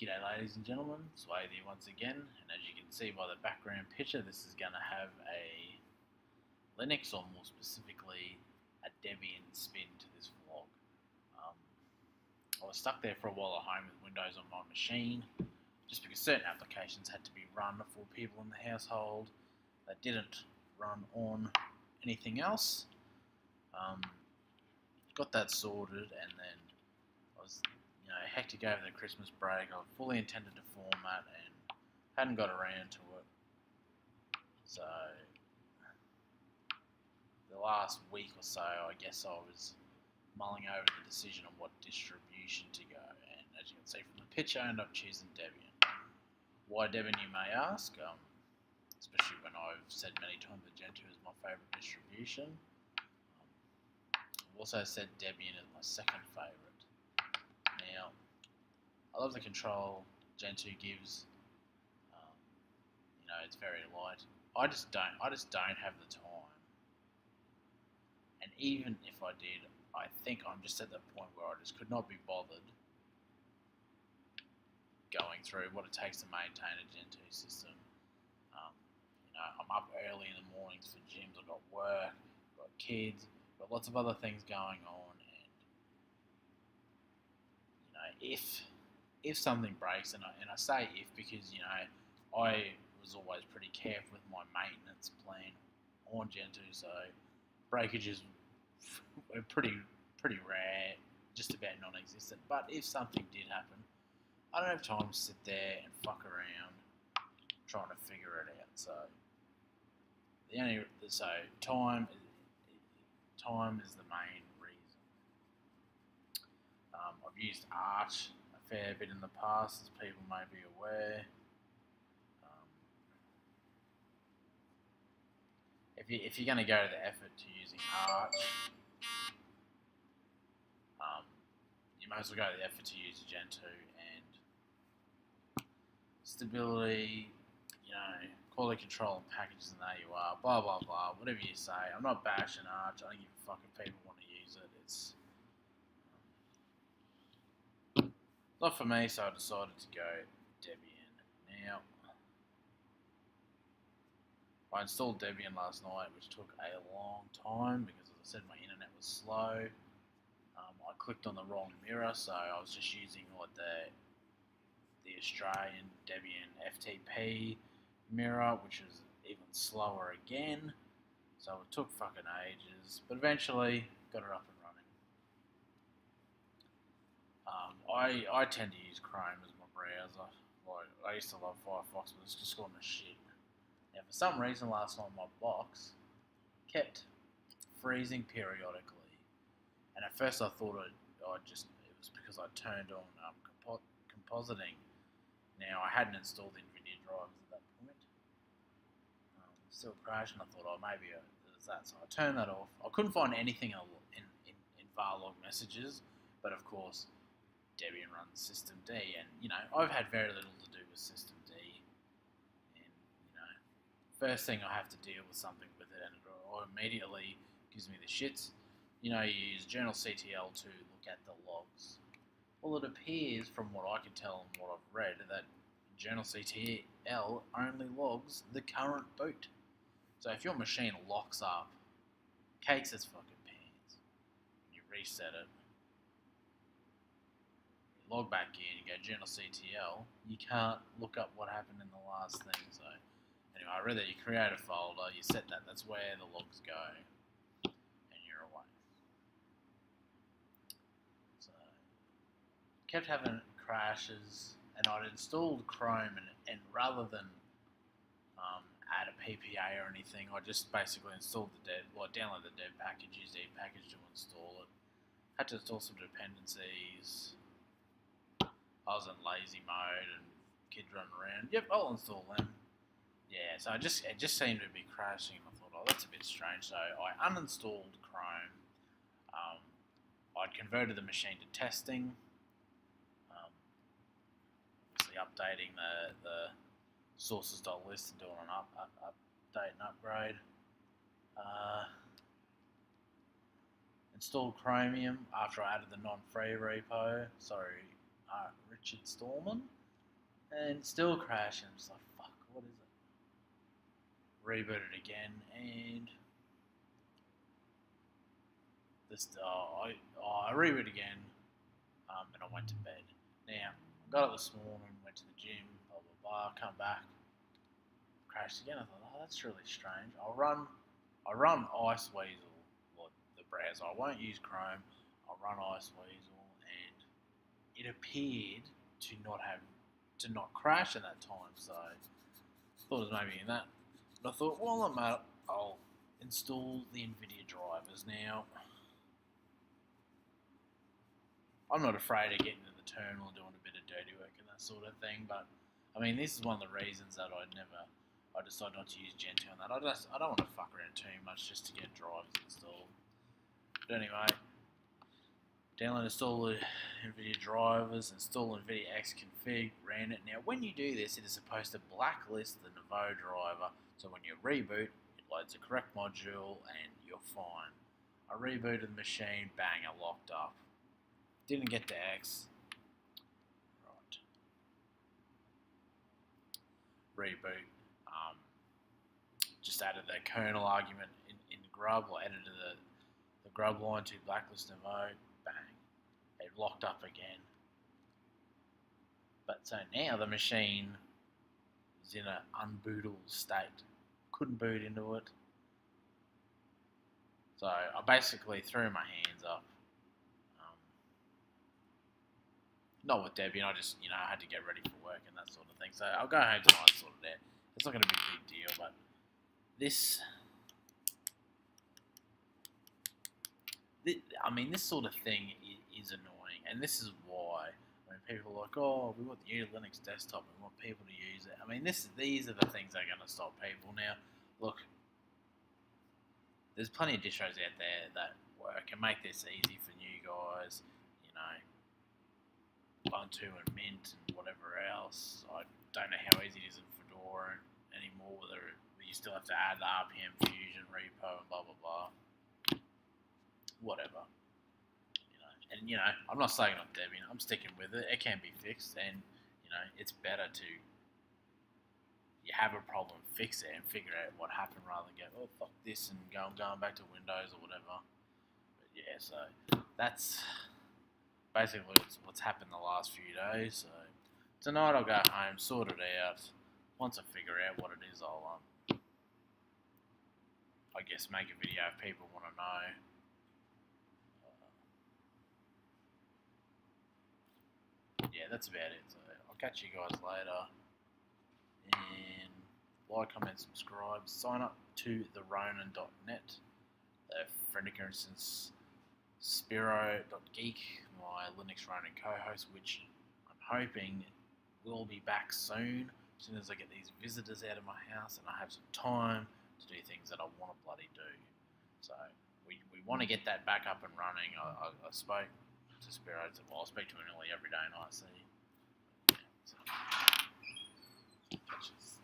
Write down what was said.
G'day ladies and gentlemen, Swathe here once again, and as you can see by the background picture, this is going to have a Linux, or more specifically a Debian spin to this vlog. I was stuck there for a while at home with Windows on my machine, just because certain applications had to be run for people in the household that didn't run on anything else. Got that sorted, and then I was hectic over the Christmas break. I fully intended to format and hadn't got around to it. So the last week or so, I guess I was mulling over the decision on what distribution to go. And as you can see from the picture, I ended up choosing Debian. Why Debian, you may ask? Especially when I've said many times that Gentoo is my favourite distribution. I've also said Debian is my second favourite. Now, I love the control Gentoo gives. It's very light. I just don't have the time. And even if I did, I think I'm just at the point where I just could not be bothered going through what it takes to maintain a Gentoo system. I'm up early in the mornings for gyms. I've got work, I've got kids, I've got lots of other things going on, and if something breaks, and I say if because I was always pretty careful with my maintenance plan on Gentoo, so breakages were pretty rare, just about non-existent. But if something did happen, I don't have time to sit there and fuck around trying to figure it out. So time is the main reason. I've used Arch a fair bit in the past, as people may be aware. If you're going to go to the effort to using Arch, you might as well go to the effort to use Gentoo. And stability, quality control and packages, and there you are, blah blah blah, whatever you say. I'm not bashing Arch. I don't give a fuck if people want to use it. It's not for me, so I decided to go Debian. Now, I installed Debian last night, which took a long time because, as I said, my internet was slow. I clicked on the wrong mirror, so I was just using the Australian Debian FTP mirror, which was even slower again. So it took fucking ages, but eventually got it up and running. I tend to use Chrome as my browser. I used to love Firefox, but it's just gone to shit. Now, for some reason, last night my box kept freezing periodically, and at first I thought it was because I turned on compositing. Now, I hadn't installed NVIDIA drivers at that point. Still crashing. I thought, maybe it was that, so I turned that off. I couldn't find anything in varlog messages, but of course, Debian runs systemd, and I've had very little to do with systemd. First thing I have to deal with something with it, and it immediately gives me the shits. You use journalctl to look at the logs. Well, it appears, from what I can tell and what I've read, that journalctl only logs the current boot. So if your machine locks up, cakes its fucking pants, you reset it, you log back in, you go journalctl, you can't look up what happened in the last thing. So anyway, I read that you create a folder, you set that, that's where the logs go, and you're away. So, kept having crashes, and I'd installed Chrome, and rather than add a PPA or anything, I just basically installed download the dev package, used epackage to install it. Had to install some dependencies. I was in lazy mode, and kids running around. Yep, I'll install them. Yeah, so it just seemed to be crashing, and I thought, that's a bit strange. So I uninstalled Chrome. I'd converted the machine to testing. Obviously updating the sources.list and doing an update and upgrade. Installed Chromium after I added the non-free repo. Sorry, Richard Stallman. and still crashing. I'm just like, fuck, what is it? Rebooted again, and I rebooted again, and I went to bed. Now, got up this morning, went to the gym, blah blah blah. Come back, crashed again. I thought, oh, that's really strange. I run Iceweasel, like the browser. I won't use Chrome. I run Iceweasel, and it appeared to not crash at that time. So I thought it was maybe in that. But I thought, well, no matter. I'll install the NVIDIA drivers now. I'm not afraid of getting to the terminal and doing a bit of dirty work and that sort of thing. But I mean, this is one of the reasons that I decided not to use Gentoo on that. I don't want to fuck around too much just to get drivers installed. But anyway, download, install the NVIDIA drivers, install NVIDIA Xconfig, ran it. Now, when you do this, it is supposed to blacklist the Nouveau driver, so when you reboot, it loads the correct module and you're fine. I rebooted the machine, bang, it locked up. Didn't get to X. Right. Reboot. Just added the kernel argument in Grub, or added the Grub line to blacklist Nouveau, bang. It locked up again. But so now the machine is in an unbootable state. Couldn't boot into it. So I basically threw my hands up. Not with Debbie, and I just, I had to get ready for work and that sort of thing. So I'll go home tonight and sort it out. It's not going to be a big deal, but this sort of thing is annoying, and this is why when people are like, oh, we want the Linux desktop, we want people to use it. I mean, these are the things that are going to stop people. Now, look, there's plenty of distros out there that work and make this easy for new guys, Ubuntu and Mint and whatever else. I don't know how easy it is in Fedora anymore, whether you still have to add the RPM Fusion repo and blah blah blah. Whatever. And I'm not saying on Debian, I'm sticking with it. It can be fixed, and it's better to have a problem, fix it and figure out what happened rather than go, oh fuck this, and going back to Windows or whatever. But yeah, so that's basically what's happened the last few days. So tonight I'll go home, sort it out. Once I figure out what it is, I'll I guess make a video if people want to know. Yeah, that's about it. So I'll catch you guys later. And like, comment, subscribe. Sign up to theronin.net. The Friendica instance, Spiro.geek, my Linux Ronin co-host, which I'm hoping will be back soon. As soon as I get these visitors out of my house and I have some time to do things that I want to bloody do. So we want to get that back up and running. I spoke to Spiro. Well, I speak to him nearly every day, and I see. Yeah, so, catches.